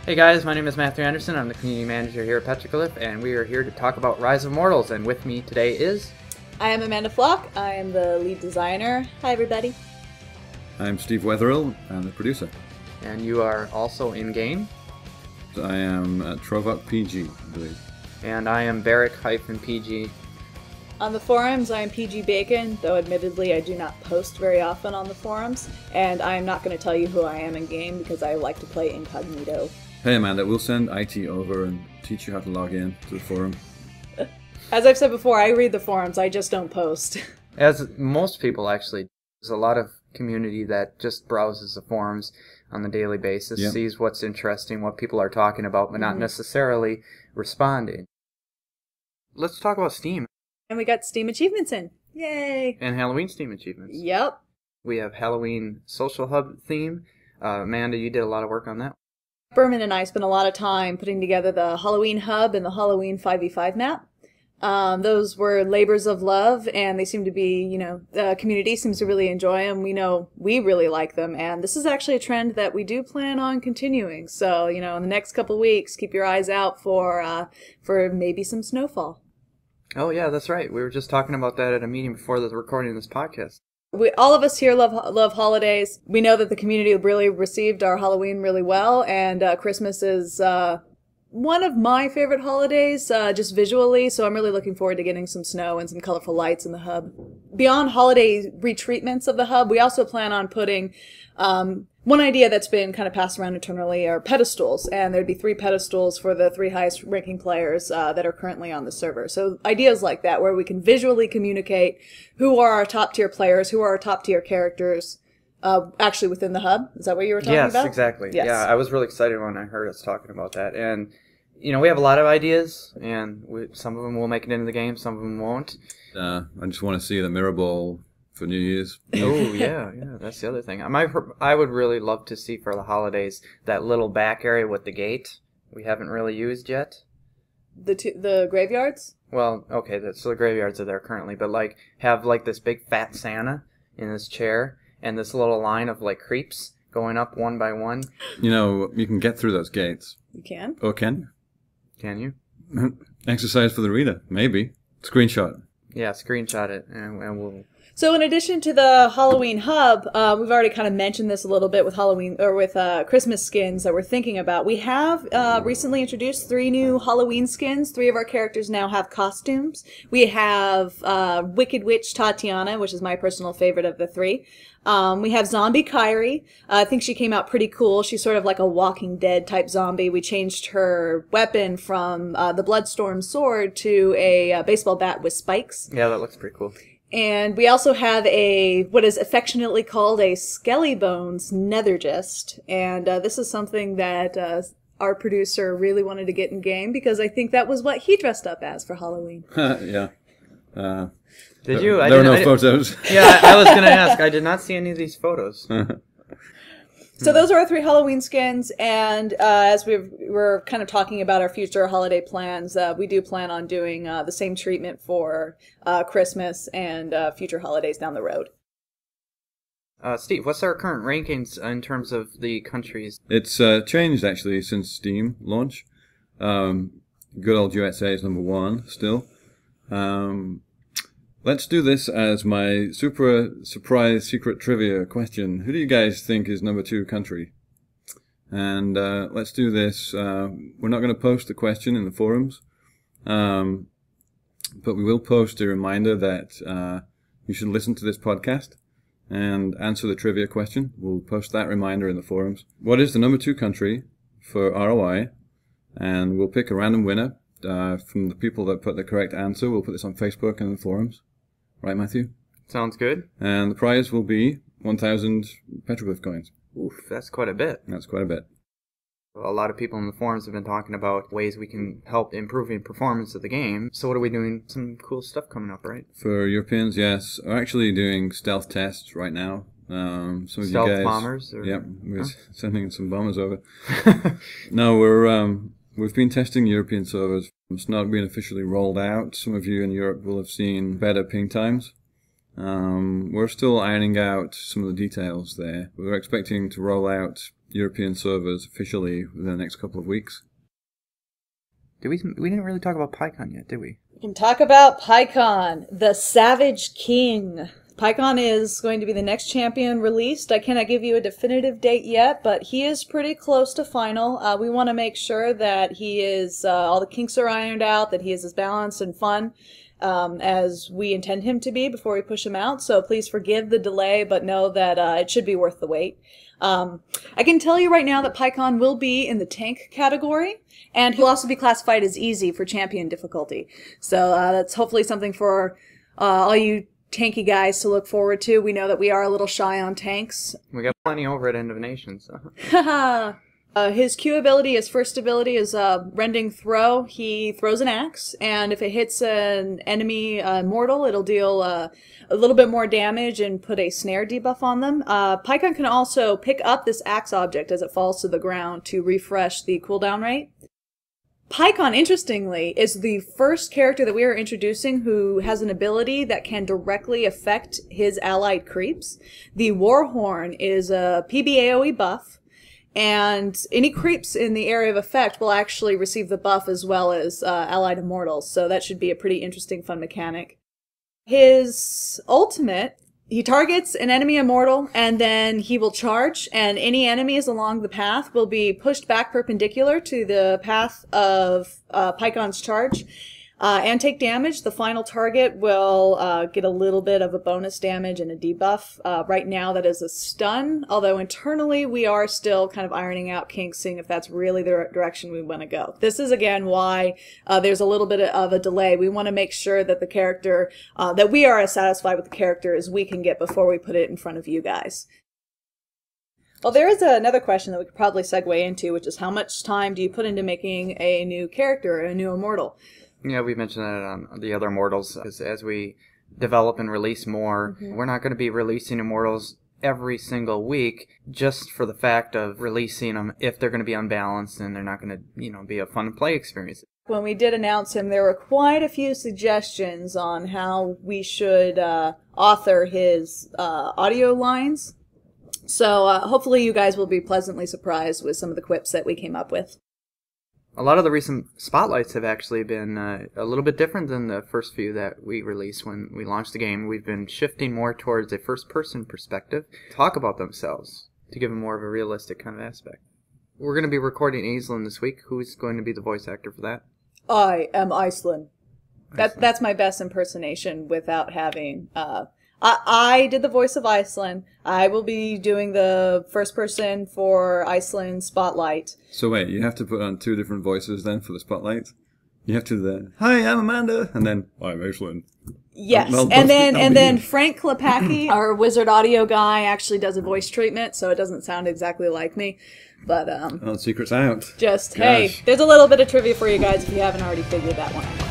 Hey guys, my name is Matthew Anderson. I'm the community manager here at Petroglyph, and we are here to talk about Rise of Immortals. And with me today is... I am Amanda Flock. I am the lead designer. Hi, everybody. I'm Steve Wetherill. I'm the producer. And you are also in-game. I am Trovot PG, I believe. And I am Barrick-PG. On the forums, I am PG Bacon, though admittedly I do not post very often on the forums. And I am not going to tell you who I am in-game because I like to play incognito. Hey Amanda, we'll send IT over and teach you how to log in to the forum. As I've said before, I read the forums, I just don't post. As most people actually, there's a lot of community that just browses the forums on a daily basis, Yep. sees what's interesting, what people are talking about, but not necessarily responding. Let's talk about Steam. And we got Steam achievements in. Yay! And Halloween Steam achievements. Yep. We have Halloween Social Hub theme. Amanda, you did a lot of work on that. Berman and I spent a lot of time putting together the Halloween Hub and the Halloween 5v5 map. Those were labors of love, and they seem to be, the community seems to really enjoy them. We know we really like them, and this is actually a trend that we do plan on continuing. So, in the next couple weeks, keep your eyes out for maybe some snowfall. Oh, yeah, that's right. We were just talking about that at a meeting before the recording of this podcast. All of us here love holidays. We know that the community really received our Halloween really well, and Christmas is one of my favorite holidays, just visually, so I'm really looking forward to getting some snow and some colorful lights in the hub. Beyond holiday retreatments of the hub, we also plan on putting one idea that's been kind of passed around internally are pedestals, and there'd be 3 pedestals for the 3 highest ranking players that are currently on the server. So ideas like that, where we can visually communicate who are our top tier players, who are our top tier characters, actually within the hub. Is that what you were talking about? Yes, exactly. Yes. Yeah, I was really excited when I heard us talking about that. And, we have a lot of ideas, and some of them will make it into the game, some of them won't. I just want to see the mirror ball for New Year's. Oh, yeah, that's the other thing. I would really love to see for the holidays that little back area with the gate we haven't really used yet. The graveyards? Well, okay, so the graveyards are there currently, but have this big fat Santa in this chair and this little line of creeps going up one by one. You can get through those gates. You can? Oh, can Can you? you? Exercise for the reader, maybe. Screenshot. Yeah, screenshot it and we'll... So in addition to the Halloween hub, we've already kind of mentioned this a little bit with Halloween or with Christmas skins that we're thinking about. We have recently introduced 3 new Halloween skins. 3 of our characters now have costumes. We have Wicked Witch Tatiana, which is my personal favorite of the 3. We have Zombie Kyrie. I think she came out pretty cool. She's sort of like a Walking Dead type zombie. We changed her weapon from the Bloodstorm sword to a baseball bat with spikes. Yeah, that looks pretty cool. And we also have what is affectionately called a Skelly Bones Nethergist. And this is something that our producer really wanted to get in game because I think that was what he dressed up as for Halloween. Yeah. Did you? There are no photos. Yeah, I was going to ask. I did not see any of these photos. So those are our 3 Halloween skins, and as we're kind of talking about our future holiday plans, we do plan on doing the same treatment for Christmas and future holidays down the road. Steve, what's our current rankings in terms of the countries? It's changed, actually, since Steam launch. Good old USA is number 1 still. Let's do this as my super surprise secret trivia question. Who do you guys think is number 2 country? And let's do this. We're not going to post the question in the forums, but we will post a reminder that you should listen to this podcast and answer the trivia question. We'll post that reminder in the forums. What is the number 2 country for ROI? And we'll pick a random winner from the people that put the correct answer. We'll put this on Facebook and the forums. Right, Matthew? Sounds good. And the prize will be 1,000 Petroglyph Coins. Oof, that's quite a bit. That's quite a bit. A lot of people in the forums have been talking about ways we can help improving performance of the game. So what are we doing? Some cool stuff coming up, right? For Europeans, yes. We're actually doing stealth tests right now. Some of Stealth you guys, bombers? Yep, we're sending some bombers over. No, we've been testing European servers. It's not been officially rolled out. Some of you in Europe will have seen better ping times. We're still ironing out some of the details there. We're expecting to roll out European servers officially within the next couple of weeks. We didn't really talk about Pycon yet, did we? We can talk about Pycon, the Savage King. Pycon is going to be the next champion released. I cannot give you a definitive date yet, but he is pretty close to final. We want to make sure that he is, all the kinks are ironed out, that he is as balanced and fun as we intend him to be before we push him out. So please forgive the delay, but know that it should be worth the wait. I can tell you right now that Pycon will be in the tank category, and he'll also be classified as easy for champion difficulty. So that's hopefully something for all you tanky guys to look forward to. We know that we are a little shy on tanks. We got plenty over at End of Nations. So. His Q ability, his first ability is Rending Throw. He throws an axe, and if it hits an enemy Immortal, it'll deal a little bit more damage and put a snare debuff on them. Pycon can also pick up this axe object as it falls to the ground to refresh the cooldown rate. Pycon, interestingly, is the first character that we are introducing who has an ability that can directly affect his allied creeps. The Warhorn is a PB/AoE buff, and any creeps in the area of effect will actually receive the buff as well as allied immortals, so that should be a pretty interesting, fun mechanic. His ultimate, he targets an enemy immortal, and then he will charge, and any enemies along the path will be pushed back perpendicular to the path of Pycon's charge, and take damage. The final target will get a little bit of a bonus damage and a debuff. Right now that is a stun, although internally we are still kind of ironing out kinks, seeing if that's really the direction we want to go. This is again why there's a little bit of a delay. We want to make sure that the character, that we are as satisfied with the character as we can get before we put it in front of you guys. Well, there is another question that we could probably segue into, which is how much time do you put into making a new character, a new immortal? Yeah, we mentioned that on the other Immortals. As we develop and release more, we're not going to be releasing Immortals every single week just for the fact of releasing them if they're going to be unbalanced and they're not going to, be a fun play experience. When we did announce him, there were quite a few suggestions on how we should author his audio lines. So hopefully you guys will be pleasantly surprised with some of the quips that we came up with. A lot of the recent spotlights have actually been a little bit different than the first few that we released when we launched the game. We've been shifting more towards a first-person perspective, talk about themselves, to give them more of a realistic kind of aspect. We're going to be recording Aislinn this week. Who's going to be the voice actor for that? I am Aislinn. That's my best impersonation without having... I did the voice of Aislinn. I will be doing the first person for Aislinn Spotlight. So wait, you have to put on two different voices then for the Spotlight? You have to then, hi, I'm Amanda, and then, I'm Aislinn. Yes, and then Frank Klepacki, our wizard audio guy, actually does a voice treatment, so it doesn't sound exactly like me. But oh, secret's out. Just, hey, there's a little bit of trivia for you guys if you haven't already figured that one out.